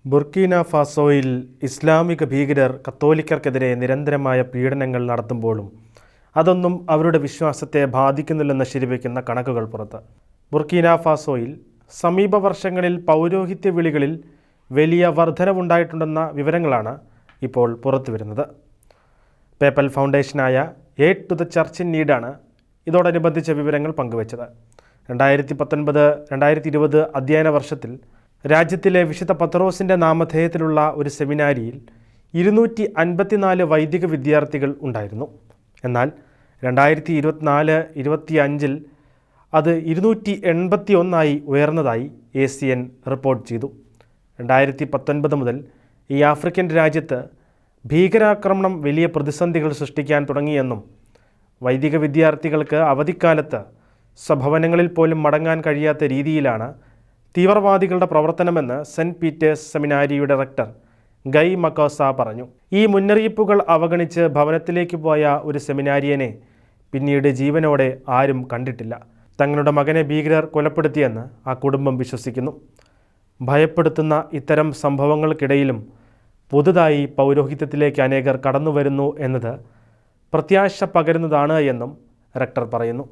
Burkina ഫാസോയിൽ ഇസ്ലാമിക ഭീകരർ കത്തോലിക്കർക്കെതിരെ നിരന്തരമായ പീഡനങ്ങൾ നടത്തുമ്പോഴും അതൊന്നും അവരുടെ വിശ്വാസത്തെ ബാധിക്കുന്നില്ലെന്ന് ശരിവയ്ക്കുന്ന കണക്കുകൾ പുറത്ത്. ബുർക്കീന ഫാസോയിൽ സമീപ വർഷങ്ങളിൽ പൗരോഹിത്യ വിളികളിൽ വലിയ വർധനവുണ്ടായിട്ടുണ്ടെന്ന വിവരങ്ങളാണ് ഇപ്പോൾ പുറത്തുവരുന്നത്. പേപ്പൽ ഫൗണ്ടേഷനായ aid to the church in നീഡാണ് ഇതോടനുബന്ധിച്ച വിവരങ്ങൾ പങ്കുവച്ചത്. 2019-2020 അധ്യയന വർഷത്തിൽ രാജ്യത്തിലെ വിശുദ്ധ പത്രോസിൻ്റെ നാമധേയത്തിലുള്ള ഒരു സെമിനാരിയിൽ 254 വൈദിക വിദ്യാർത്ഥികൾ ഉണ്ടായിരുന്നു. എന്നാൽ 2024-25 അത് 281 ഉയർന്നതായി ACN റിപ്പോർട്ട് ചെയ്തു. 2019 മുതൽ ഈ ആഫ്രിക്കൻ രാജ്യത്ത് ഭീകരാക്രമണം വലിയ പ്രതിസന്ധികൾ സൃഷ്ടിക്കാൻ തുടങ്ങിയെന്നും വൈദിക വിദ്യാർത്ഥികൾക്ക് അവധിക്കാലത്ത് സ്വഭവനങ്ങളിൽ പോലും മടങ്ങാൻ കഴിയാത്ത രീതിയിലാണ് തീവ്രവാദികളുടെ പ്രവർത്തനമെന്ന് സെൻറ്റ് പീറ്റേഴ്സ് സെമിനാരിയുടെ റെക്ടർ ഗൈ മക്കോസ പറഞ്ഞു. ഈ മുന്നറിയിപ്പുകൾ അവഗണിച്ച് ഭവനത്തിലേക്ക് പോയ ഒരു സെമിനാരിയനെ പിന്നീട് ജീവനോടെ ആരും കണ്ടിട്ടില്ല. തങ്ങളുടെ മകനെ ഭീകരർ കൊലപ്പെടുത്തിയെന്ന് ആ കുടുംബം വിശ്വസിക്കുന്നു. ഭയപ്പെടുത്തുന്ന ഇത്തരം സംഭവങ്ങൾക്കിടയിലും പുതുതായി പൗരോഹിത്യത്തിലേക്ക് അനേകർ കടന്നുവരുന്നു എന്നത് പ്രത്യാശ പകരുന്നതാണ് എന്നും റെക്ടർ പറയുന്നു.